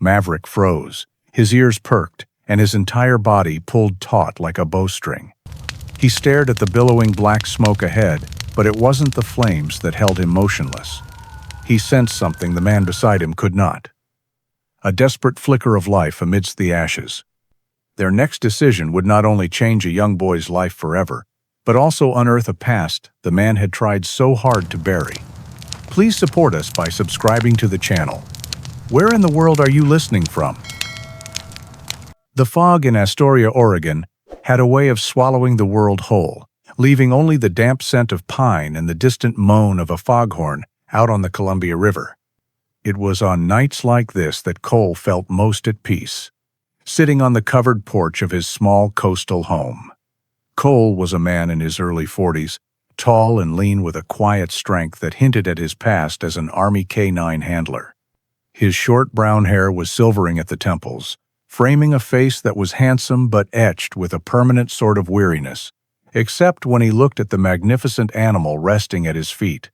Maverick froze. His ears perked, and his entire body pulled taut like a bowstring. He stared at the billowing black smoke ahead, but it wasn't the flames that held him motionless. He sensed something the man beside him could not. A desperate flicker of life amidst the ashes. Their next decision would not only change a young boy's life forever, but also unearth a past the man had tried so hard to bury. Please support us by subscribing to the channel. Where in the world are you listening from? The fog in Astoria, Oregon, had a way of swallowing the world whole, leaving only the damp scent of pine and the distant moan of a foghorn out on the Columbia River. It was on nights like this that Cole felt most at peace, sitting on the covered porch of his small coastal home. Cole was a man in his early 40s, tall and lean with a quiet strength that hinted at his past as an Army K-9 handler. His short brown hair was silvering at the temples, framing a face that was handsome but etched with a permanent sort of weariness, except when he looked at the magnificent animal resting at his feet.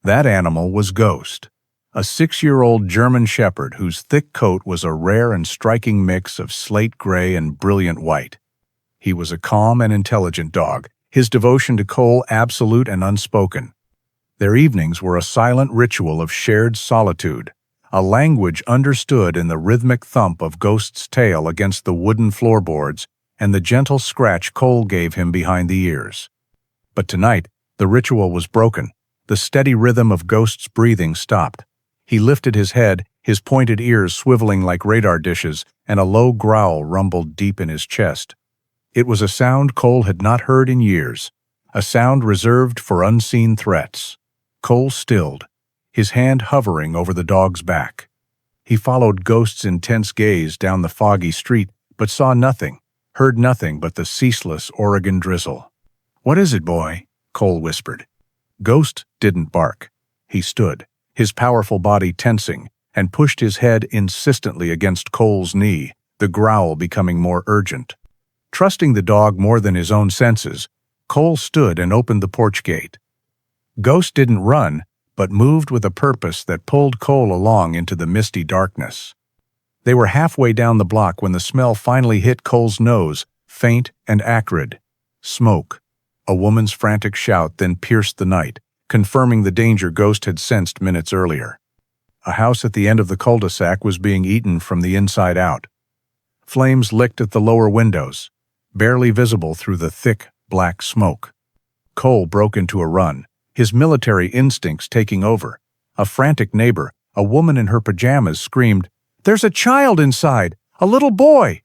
That animal was Ghost, a 6-year-old German shepherd whose thick coat was a rare and striking mix of slate gray and brilliant white. He was a calm and intelligent dog, his devotion to Cole absolute and unspoken. Their evenings were a silent ritual of shared solitude, a language understood in the rhythmic thump of Ghost's tail against the wooden floorboards and the gentle scratch Cole gave him behind the ears. But tonight, the ritual was broken. The steady rhythm of Ghost's breathing stopped. He lifted his head, his pointed ears swiveling like radar dishes, and a low growl rumbled deep in his chest. It was a sound Cole had not heard in years, a sound reserved for unseen threats. Cole stilled, his hand hovering over the dog's back. He followed Ghost's intense gaze down the foggy street, but saw nothing, heard nothing but the ceaseless Oregon drizzle. "What is it, boy?" Cole whispered. Ghost didn't bark. He stood, his powerful body tensing, and pushed his head insistently against Cole's knee, the growl becoming more urgent. Trusting the dog more than his own senses, Cole stood and opened the porch gate. Ghost didn't run, but moved with a purpose that pulled Cole along into the misty darkness. They were halfway down the block when the smell finally hit Cole's nose, faint and acrid. Smoke. A woman's frantic shout then pierced the night, confirming the danger Ghost had sensed minutes earlier. A house at the end of the cul-de-sac was being eaten from the inside out. Flames licked at the lower windows, barely visible through the thick, black smoke. Cole broke into a run, his military instincts taking over. A frantic neighbor, a woman in her pajamas, screamed, "There's a child inside! A little boy!"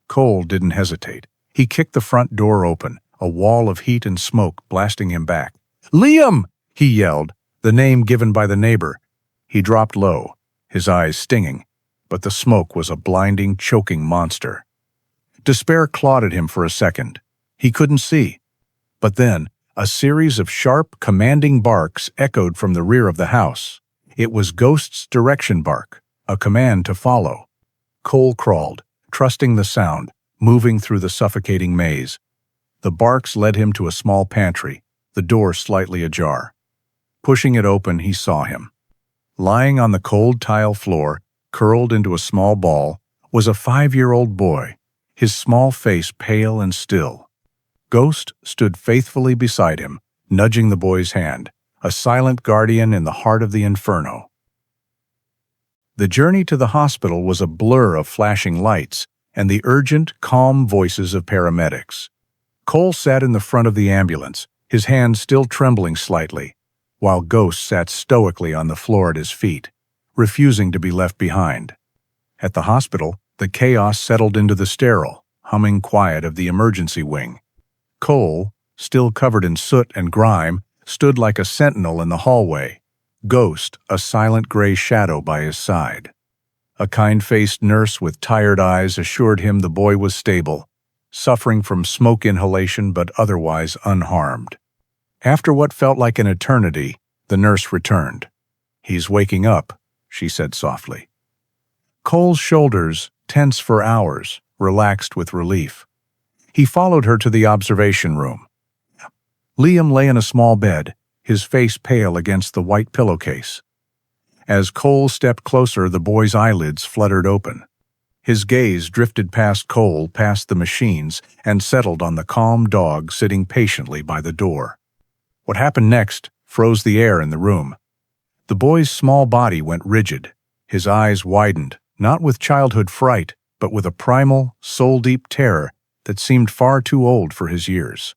Cole didn't hesitate. He kicked the front door open, a wall of heat and smoke blasting him back. "Liam!" he yelled, the name given by the neighbor. He dropped low, his eyes stinging, but the smoke was a blinding, choking monster. Despair clawed at him for a second. He couldn't see. But then, a series of sharp, commanding barks echoed from the rear of the house. It was Ghost's direction bark, a command to follow. Cole crawled, trusting the sound, moving through the suffocating maze. The barks led him to a small pantry, the door slightly ajar. Pushing it open, he saw him. Lying on the cold tile floor, curled into a small ball, was a 5-year-old boy, his small face pale and still. Ghost stood faithfully beside him, nudging the boy's hand, a silent guardian in the heart of the inferno. The journey to the hospital was a blur of flashing lights and the urgent, calm voices of paramedics. Cole sat in the front of the ambulance, his hand still trembling slightly, while Ghost sat stoically on the floor at his feet, refusing to be left behind. At the hospital, the chaos settled into the sterile, humming quiet of the emergency wing. Cole, still covered in soot and grime, stood like a sentinel in the hallway, Ghost a silent gray shadow by his side. A kind-faced nurse with tired eyes assured him the boy was stable, suffering from smoke inhalation but otherwise unharmed. After what felt like an eternity, the nurse returned. "He's waking up," she said softly. Cole's shoulders, tense for hours, relaxed with relief. He followed her to the observation room. Liam lay in a small bed, his face pale against the white pillowcase. As Cole stepped closer, the boy's eyelids fluttered open. His gaze drifted past Cole, past the machines, and settled on the calm dog sitting patiently by the door. What happened next froze the air in the room. The boy's small body went rigid. His eyes widened, not with childhood fright, but with a primal, soul-deep terror that seemed far too old for his years.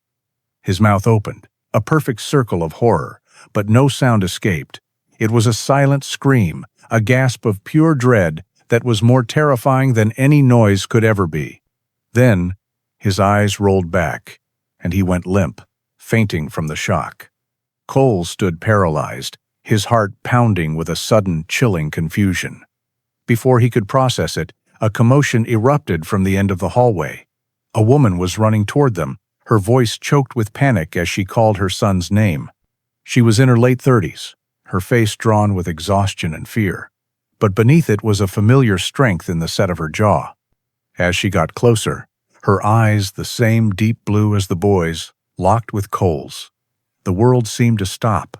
His mouth opened, a perfect circle of horror, but no sound escaped. It was a silent scream, a gasp of pure dread that was more terrifying than any noise could ever be. Then, his eyes rolled back, and he went limp, fainting from the shock. Cole stood paralyzed, his heart pounding with a sudden, chilling confusion. Before he could process it, a commotion erupted from the end of the hallway. A woman was running toward them, her voice choked with panic as she called her son's name. She was in her late 30s, her face drawn with exhaustion and fear, but beneath it was a familiar strength in the set of her jaw. As she got closer, her eyes, the same deep blue as the boy's, locked with Cole's. The world seemed to stop.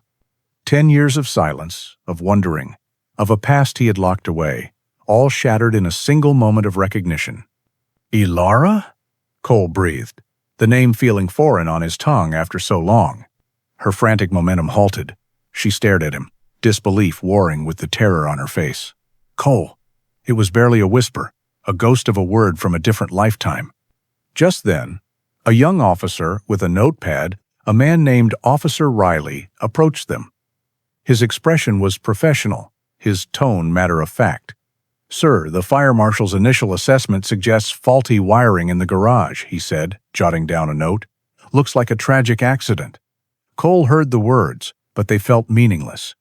10 years of silence, of wondering, of a past he had locked away, all shattered in a single moment of recognition. "Ilara?" Cole breathed, the name feeling foreign on his tongue after so long. Her frantic momentum halted. She stared at him, disbelief warring with the terror on her face. "Cole." It was barely a whisper, a ghost of a word from a different lifetime. Just then, a young officer with a notepad, a man named Officer Riley, approached them. His expression was professional, his tone matter-of-fact. "Sir, the fire marshal's initial assessment suggests faulty wiring in the garage," he said, jotting down a note. "Looks like a tragic accident." Cole heard the words, but they felt meaningless.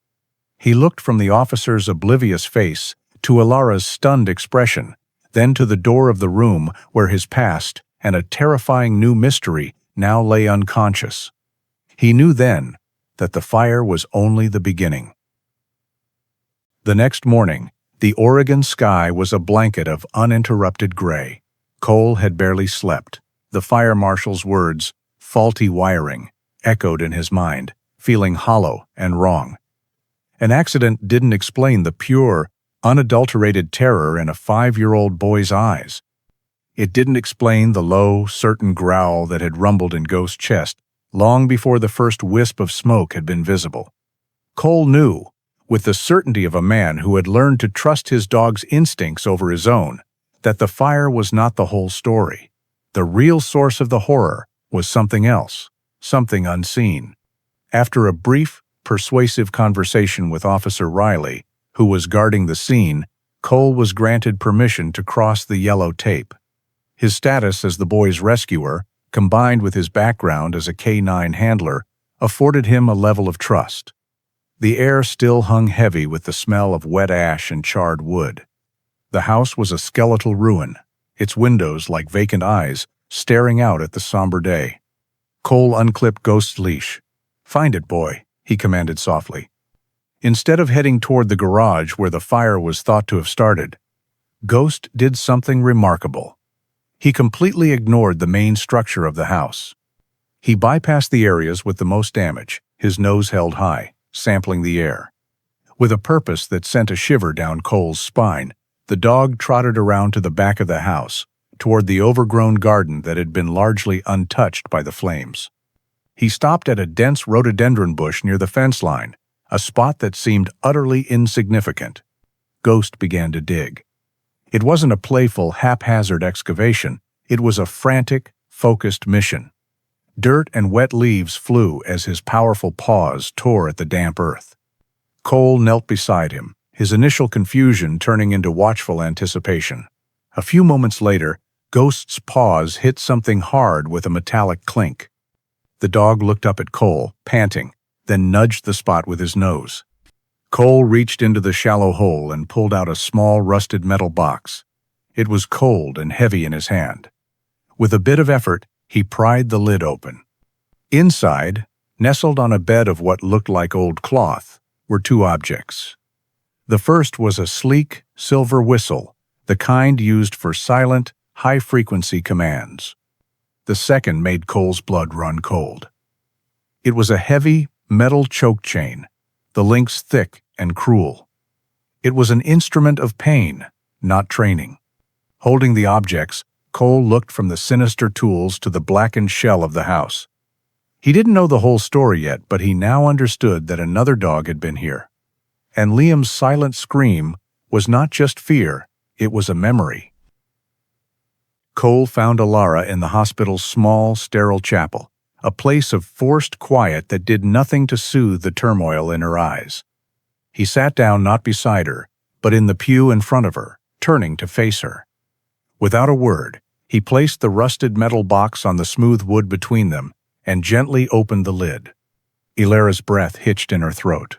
He looked from the officer's oblivious face to Ilara's stunned expression, then to the door of the room where his past and a terrifying new mystery now lay unconscious. He knew then that the fire was only the beginning. The next morning, the Oregon sky was a blanket of uninterrupted gray. Cole had barely slept. The fire marshal's words, "faulty wiring," echoed in his mind, feeling hollow and wrong. An accident didn't explain the pure, unadulterated terror in a 5-year-old boy's eyes. It didn't explain the low, certain growl that had rumbled in Ghost's chest long before the first wisp of smoke had been visible. Cole knew, with the certainty of a man who had learned to trust his dog's instincts over his own, that the fire was not the whole story. The real source of the horror was something else, something unseen. After a brief, persuasive conversation with Officer Riley, who was guarding the scene, Cole was granted permission to cross the yellow tape. His status as the boy's rescuer, combined with his background as a K-9 handler, afforded him a level of trust. The air still hung heavy with the smell of wet ash and charred wood. The house was a skeletal ruin, its windows like vacant eyes, staring out at the somber day. Cole unclipped Ghost's leash. "Find it, boy," he commanded softly. Instead of heading toward the garage where the fire was thought to have started, Ghost did something remarkable. He completely ignored the main structure of the house. He bypassed the areas with the most damage, his nose held high, sampling the air. With a purpose that sent a shiver down Cole's spine, the dog trotted around to the back of the house, toward the overgrown garden that had been largely untouched by the flames. He stopped at a dense rhododendron bush near the fence line, a spot that seemed utterly insignificant. Ghost began to dig. It wasn't a playful, haphazard excavation. It was a frantic, focused mission. Dirt and wet leaves flew as his powerful paws tore at the damp earth. Cole knelt beside him, his initial confusion turning into watchful anticipation. A few moments later, Ghost's paws hit something hard with a metallic clink. The dog looked up at Cole, panting, then nudged the spot with his nose. Cole reached into the shallow hole and pulled out a small rusted metal box. It was cold and heavy in his hand. With a bit of effort, he pried the lid open. Inside, nestled on a bed of what looked like old cloth, were two objects. The first was a sleek, silver whistle, the kind used for silent, high-frequency commands. The second made Cole's blood run cold. It was a heavy, metal choke chain, the links thick and cruel. It was an instrument of pain, not training. Holding the objects, Cole looked from the sinister tools to the blackened shell of the house. He didn't know the whole story yet, but he now understood that another dog had been here. And Liam's silent scream was not just fear, it was a memory. Cole found Alara in the hospital's small, sterile chapel, a place of forced quiet that did nothing to soothe the turmoil in her eyes. He sat down not beside her, but in the pew in front of her, turning to face her. Without a word, he placed the rusted metal box on the smooth wood between them and gently opened the lid. Ilara's breath hitched in her throat.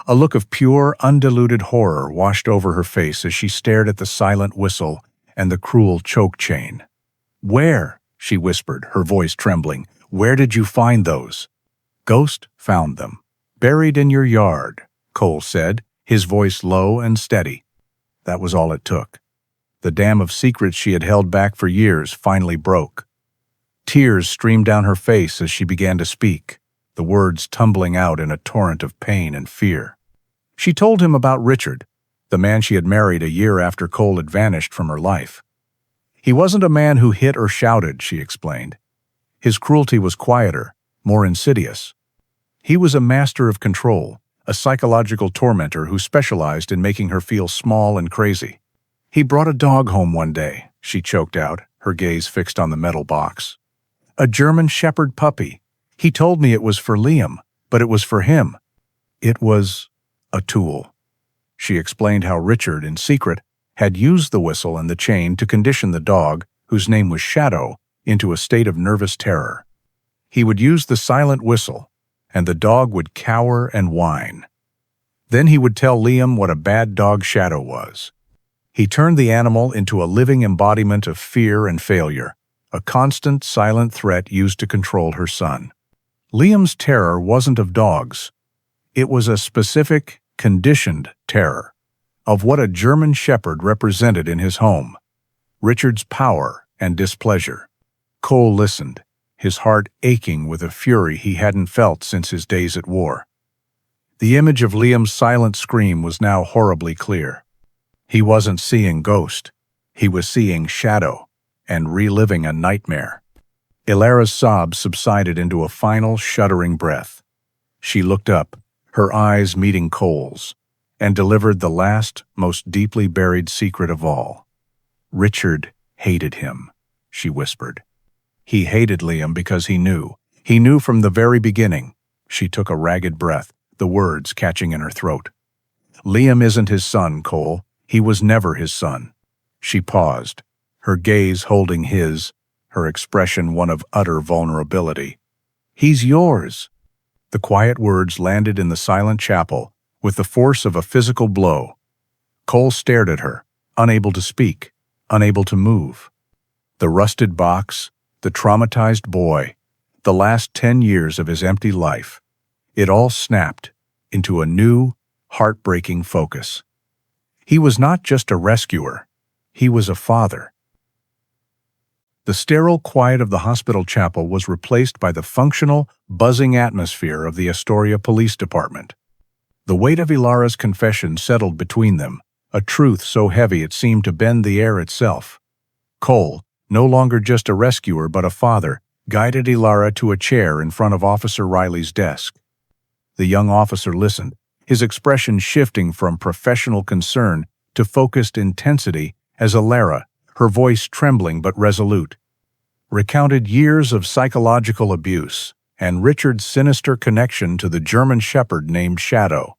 A look of pure, undiluted horror washed over her face as she stared at the silent whistle and the cruel choke chain. "Where?" she whispered, her voice trembling. "Where did you find those?" "Ghost found them. Buried in your yard," Cole said, his voice low and steady. That was all it took. The dam of secrets she had held back for years finally broke. Tears streamed down her face as she began to speak, the words tumbling out in a torrent of pain and fear. She told him about Richard, the man she had married a year after Cole had vanished from her life. He wasn't a man who hit or shouted, she explained. His cruelty was quieter, more insidious. He was a master of control, a psychological tormentor who specialized in making her feel small and crazy. "He brought a dog home one day," she choked out, her gaze fixed on the metal box. "A German Shepherd puppy. He told me it was for Liam, but it was for him. It was a tool." She explained how Richard, in secret, had used the whistle and the chain to condition the dog, whose name was Shadow, into a state of nervous terror. He would use the silent whistle, and the dog would cower and whine. Then he would tell Liam what a bad dog Shadow was. He turned the animal into a living embodiment of fear and failure, a constant, silent threat used to control her son. Liam's terror wasn't of dogs. It was a specific, conditioned terror of what a German Shepherd represented in his home, Richard's power and displeasure. Cole listened, his heart aching with a fury he hadn't felt since his days at war. The image of Liam's silent scream was now horribly clear. He wasn't seeing Ghost. He was seeing Shadow and reliving a nightmare. Ilara's sobs subsided into a final, shuddering breath. She looked up, her eyes meeting Cole's, and delivered the last, most deeply buried secret of all. "Richard hated him," she whispered. "He hated Liam because he knew. He knew from the very beginning." She took a ragged breath, the words catching in her throat. "Liam isn't his son, Cole. He was never his son." She paused, her gaze holding his, her expression one of utter vulnerability. "He's yours." The quiet words landed in the silent chapel with the force of a physical blow. Cole stared at her, unable to speak, unable to move. The rusted box, the traumatized boy, the last 10 years of his empty life, it all snapped into a new, heartbreaking focus. He was not just a rescuer, he was a father. The sterile quiet of the hospital chapel was replaced by the functional, buzzing atmosphere of the Astoria Police Department. The weight of Ilara's confession settled between them, a truth so heavy it seemed to bend the air itself. Cole, no longer just a rescuer but a father, guided Ilara to a chair in front of Officer Riley's desk. The young officer listened, his expression shifting from professional concern to focused intensity as Ilara, her voice trembling but resolute, recounted years of psychological abuse and Richard's sinister connection to the German Shepherd named Shadow.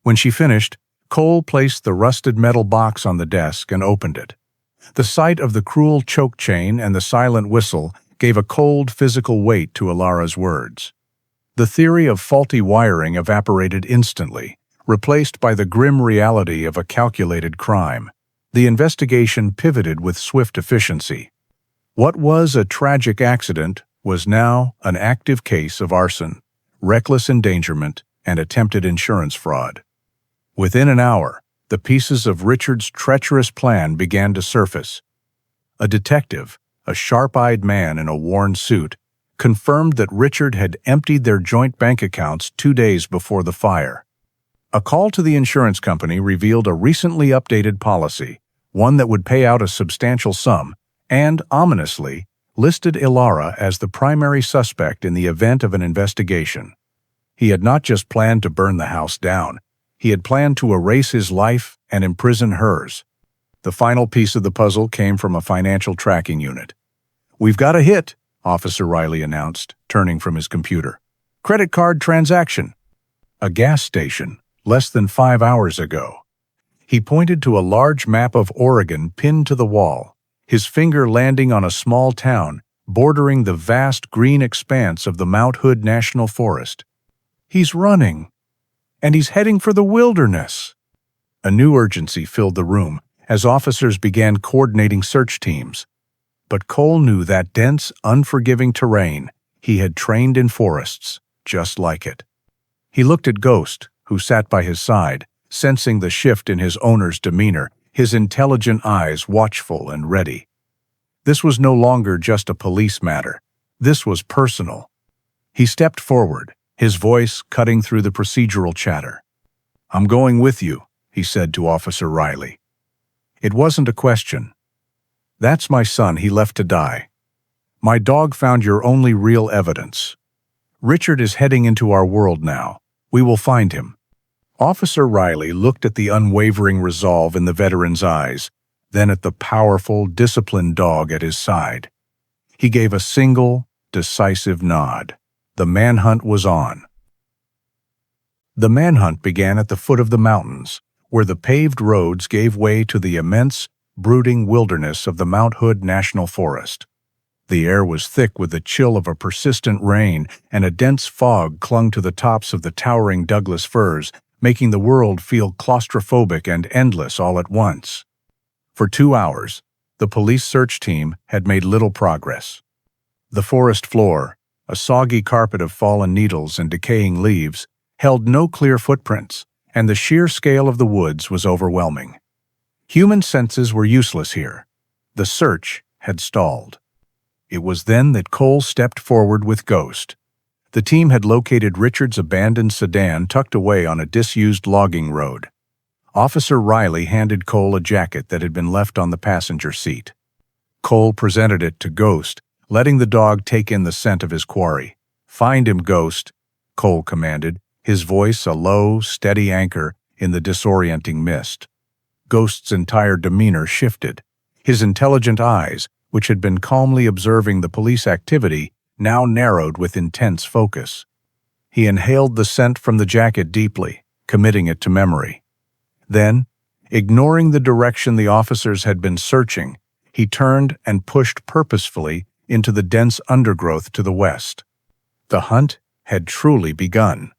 When she finished, Cole placed the rusted metal box on the desk and opened it. The sight of the cruel choke chain and the silent whistle gave a cold physical weight to Ilara's words. The theory of faulty wiring evaporated instantly, replaced by the grim reality of a calculated crime. The investigation pivoted with swift efficiency. What was a tragic accident was now an active case of arson, reckless endangerment, and attempted insurance fraud. Within an hour, the pieces of Richard's treacherous plan began to surface. A detective, a sharp-eyed man in a worn suit, confirmed that Richard had emptied their joint bank accounts 2 days before the fire. A call to the insurance company revealed a recently updated policy, one that would pay out a substantial sum, and, ominously, listed Ilara as the primary suspect in the event of an investigation. He had not just planned to burn the house down, he had planned to erase his life and imprison hers. The final piece of the puzzle came from a financial tracking unit. "We've got a hit," Officer Riley announced, turning from his computer. "Credit card transaction. A gas station, less than 5 hours ago." He pointed to a large map of Oregon pinned to the wall, his finger landing on a small town bordering the vast green expanse of the Mount Hood National Forest. "He's running, and he's heading for the wilderness." A new urgency filled the room as officers began coordinating search teams. But Cole knew that dense, unforgiving terrain. He had trained in forests, just like it. He looked at Ghost, who sat by his side, sensing the shift in his owner's demeanor, his intelligent eyes watchful and ready. This was no longer just a police matter. This was personal. He stepped forward, his voice cutting through the procedural chatter. "I'm going with you," he said to Officer Riley. It wasn't a question. "That's my son he left to die. My dog found your only real evidence. Richard is heading into our world now. We will find him." Officer Riley looked at the unwavering resolve in the veteran's eyes, then at the powerful, disciplined dog at his side. He gave a single, decisive nod. The manhunt was on. The manhunt began at the foot of the mountains, where the paved roads gave way to the immense, brooding wilderness of the Mount Hood National Forest. The air was thick with the chill of a persistent rain, and a dense fog clung to the tops of the towering Douglas firs, making the world feel claustrophobic and endless all at once. For 2 hours, the police search team had made little progress. The forest floor, a soggy carpet of fallen needles and decaying leaves, held no clear footprints, and the sheer scale of the woods was overwhelming. Human senses were useless here. The search had stalled. It was then that Cole stepped forward with Ghost. The team had located Richard's abandoned sedan tucked away on a disused logging road. Officer Riley handed Cole a jacket that had been left on the passenger seat. Cole presented it to Ghost, letting the dog take in the scent of his quarry. "Find him, Ghost," Cole commanded, his voice a low, steady anchor in the disorienting mist. Ghost's entire demeanor shifted. His intelligent eyes, which had been calmly observing the police activity, now narrowed with intense focus. He inhaled the scent from the jacket deeply, committing it to memory. Then, ignoring the direction the officers had been searching, he turned and pushed purposefully into the dense undergrowth to the west. The hunt had truly begun.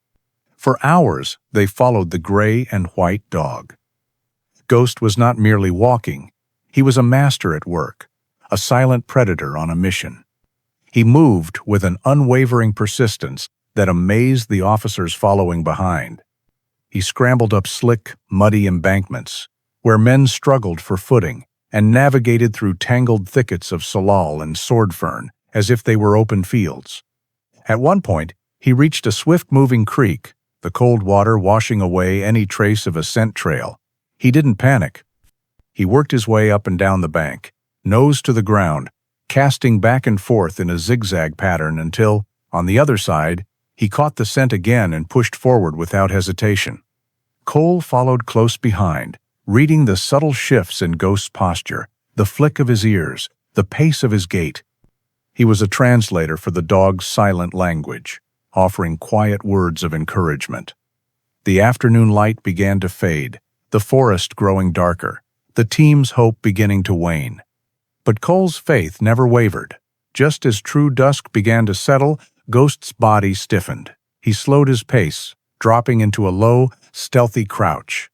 For hours, they followed the gray and white dog. Ghost was not merely walking. He was a master at work, a silent predator on a mission. He moved with an unwavering persistence that amazed the officers following behind. He scrambled up slick, muddy embankments, where men struggled for footing, and navigated through tangled thickets of salal and sword fern as if they were open fields. At one point, he reached a swift-moving creek, the cold water washing away any trace of a scent trail. He didn't panic. He worked his way up and down the bank, nose to the ground, casting back and forth in a zigzag pattern until, on the other side, he caught the scent again and pushed forward without hesitation. Cole followed close behind, reading the subtle shifts in Ghost's posture, the flick of his ears, the pace of his gait. He was a translator for the dog's silent language, offering quiet words of encouragement. The afternoon light began to fade, the forest growing darker, the team's hope beginning to wane. But Cole's faith never wavered. Just as true dusk began to settle, Ghost's body stiffened. He slowed his pace, dropping into a low, stealthy crouch.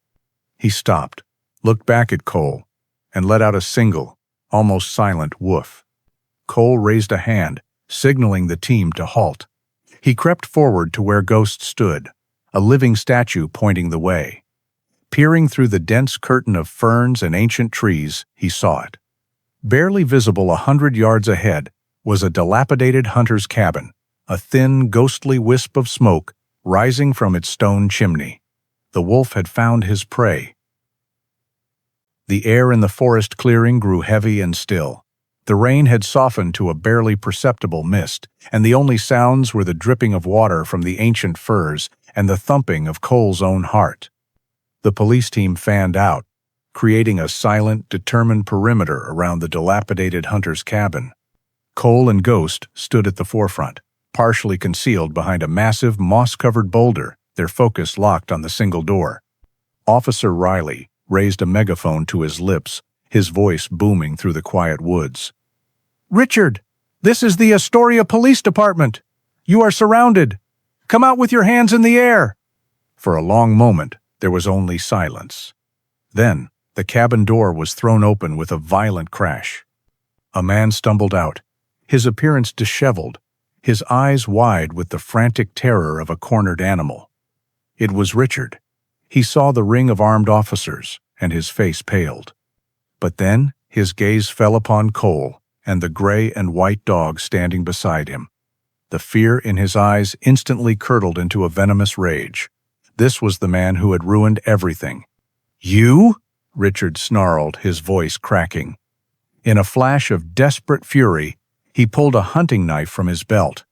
He stopped, looked back at Cole, and let out a single, almost silent woof. Cole raised a hand, signaling the team to halt. He crept forward to where Ghost stood, a living statue pointing the way. Peering through the dense curtain of ferns and ancient trees, he saw it. Barely visible 100 yards ahead was a dilapidated hunter's cabin, a thin, ghostly wisp of smoke rising from its stone chimney. The wolf had found his prey. The air in the forest clearing grew heavy and still. The rain had softened to a barely perceptible mist, and the only sounds were the dripping of water from the ancient firs and the thumping of Cole's own heart. The police team fanned out, creating a silent, determined perimeter around the dilapidated hunter's cabin. Cole and Ghost stood at the forefront, partially concealed behind a massive, moss-covered boulder, their focus locked on the single door. Officer Riley raised a megaphone to his lips, his voice booming through the quiet woods. "Richard, this is the Astoria Police Department. You are surrounded. Come out with your hands in the air." For a long moment, there was only silence. Then, the cabin door was thrown open with a violent crash. A man stumbled out, his appearance disheveled, his eyes wide with the frantic terror of a cornered animal. It was Richard. He saw the ring of armed officers, and his face paled. But then, his gaze fell upon Cole and the gray and white dog standing beside him. The fear in his eyes instantly curdled into a venomous rage. This was the man who had ruined everything. "You?" Richard snarled, his voice cracking. In a flash of desperate fury, he pulled a hunting knife from his belt.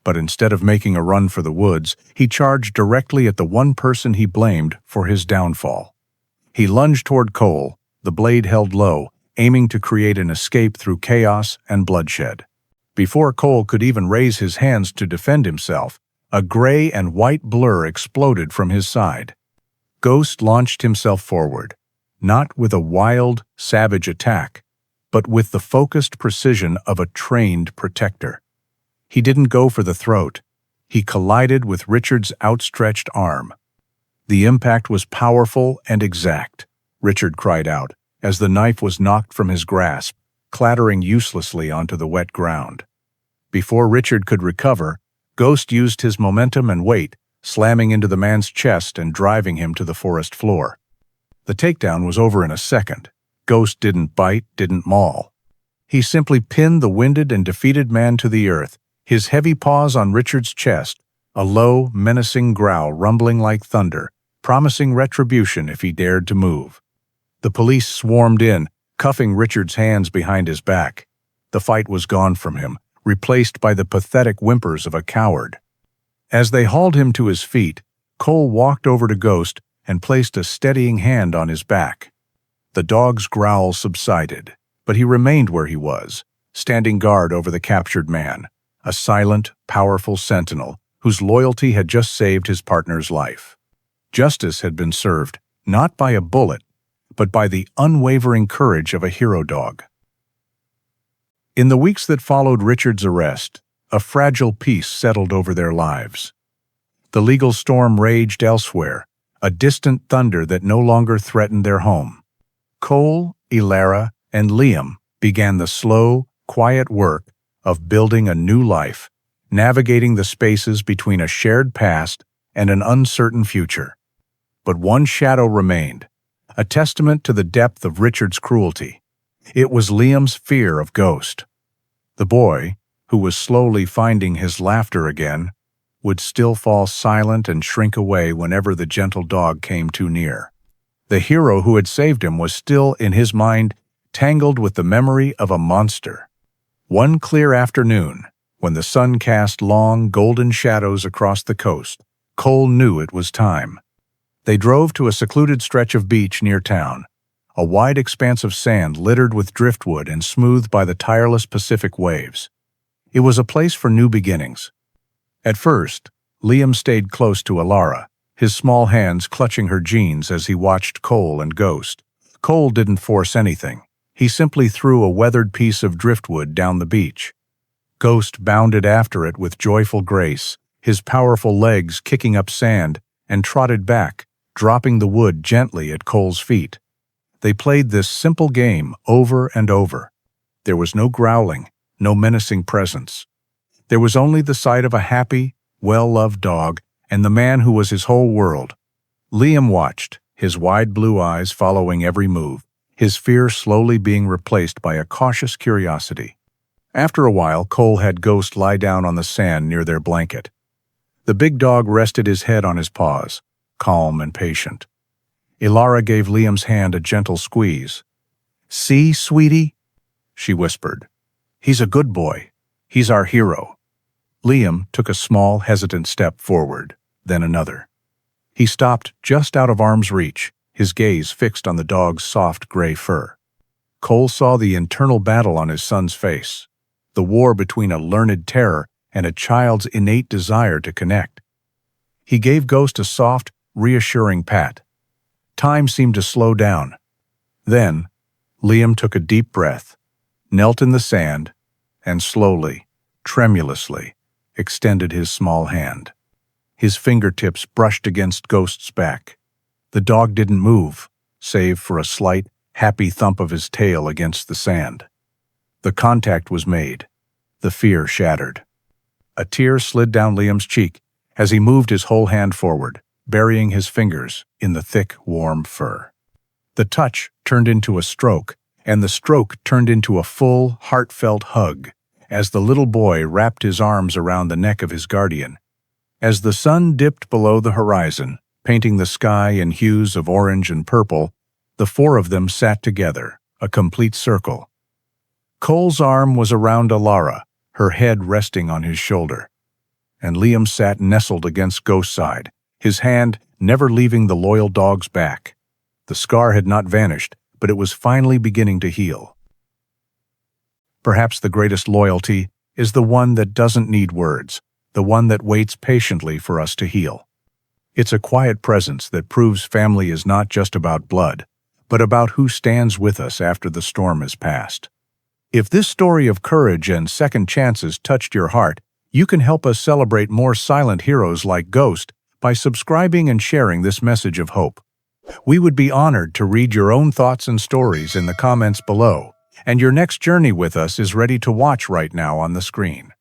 But instead of making a run for the woods, he charged directly at the one person he blamed for his downfall. He lunged toward Cole, the blade held low, aiming to create an escape through chaos and bloodshed. Before Cole could even raise his hands to defend himself, a gray and white blur exploded from his side. Ghost launched himself forward, not with a wild, savage attack, but with the focused precision of a trained protector. He didn't go for the throat. He collided with Richard's outstretched arm. The impact was powerful and exact, Richard cried out, as the knife was knocked from his grasp, clattering uselessly onto the wet ground. Before Richard could recover, Ghost used his momentum and weight, slamming into the man's chest and driving him to the forest floor. The takedown was over in a second. Ghost didn't bite, didn't maul. He simply pinned the winded and defeated man to the earth, his heavy paws on Richard's chest, a low, menacing growl rumbling like thunder, promising retribution if he dared to move. The police swarmed in, cuffing Richard's hands behind his back. The fight was gone from him, replaced by the pathetic whimpers of a coward. As they hauled him to his feet, Cole walked over to Ghost and placed a steadying hand on his back. The dog's growl subsided, but he remained where he was, standing guard over the captured man, a silent, powerful sentinel whose loyalty had just saved his partner's life. Justice had been served, not by a bullet, but by the unwavering courage of a hero dog. In the weeks that followed Richard's arrest, a fragile peace settled over their lives. The legal storm raged elsewhere, a distant thunder that no longer threatened their home. Cole, Elara, and Liam began the slow, quiet work of building a new life, navigating the spaces between a shared past and an uncertain future. But one shadow remained, a testament to the depth of Richard's cruelty. It was Liam's fear of Ghost. The boy, who was slowly finding his laughter again, would still fall silent and shrink away whenever the gentle dog came too near. The hero who had saved him was still, in his mind, tangled with the memory of a monster. One clear afternoon, when the sun cast long, golden shadows across the coast, Cole knew it was time. They drove to a secluded stretch of beach near town, a wide expanse of sand littered with driftwood and smoothed by the tireless Pacific waves. It was a place for new beginnings. At first, Liam stayed close to Elara, his small hands clutching her jeans as he watched Cole and Ghost. Cole didn't force anything. He simply threw a weathered piece of driftwood down the beach. Ghost bounded after it with joyful grace, his powerful legs kicking up sand, and trotted back, dropping the wood gently at Cole's feet. They played this simple game over and over. There was no growling, no menacing presence. There was only the sight of a happy, well-loved dog and the man who was his whole world. Liam watched, his wide blue eyes following every move, his fear slowly being replaced by a cautious curiosity. After a while, Cole had Ghost lie down on the sand near their blanket. The big dog rested his head on his paws, calm and patient. Ilara gave Liam's hand a gentle squeeze. "See, sweetie?" she whispered. "He's a good boy. He's our hero." Liam took a small, hesitant step forward, then another. He stopped just out of arm's reach, his gaze fixed on the dog's soft gray fur. Cole saw the internal battle on his son's face, the war between a learned terror and a child's innate desire to connect. He gave Ghost a soft, reassuring pat. Time seemed to slow down. Then, Liam took a deep breath, knelt in the sand, and slowly, tremulously, extended his small hand. His fingertips brushed against Ghost's back. The dog didn't move, save for a slight, happy thump of his tail against the sand. The contact was made, the fear shattered. A tear slid down Liam's cheek as he moved his whole hand forward, burying his fingers in the thick, warm fur. The touch turned into a stroke, and the stroke turned into a full, heartfelt hug as the little boy wrapped his arms around the neck of his guardian. As the sun dipped below the horizon, painting the sky in hues of orange and purple, the four of them sat together, a complete circle. Cole's arm was around Ilara, her head resting on his shoulder, and Liam sat nestled against Ghost's side, his hand never leaving the loyal dog's back. The scar had not vanished, but it was finally beginning to heal. Perhaps the greatest loyalty is the one that doesn't need words, the one that waits patiently for us to heal. It's a quiet presence that proves family is not just about blood, but about who stands with us after the storm has passed. If this story of courage and second chances touched your heart, you can help us celebrate more silent heroes like Ghost by subscribing and sharing this message of hope. We would be honored to read your own thoughts and stories in the comments below, and your next journey with us is ready to watch right now on the screen.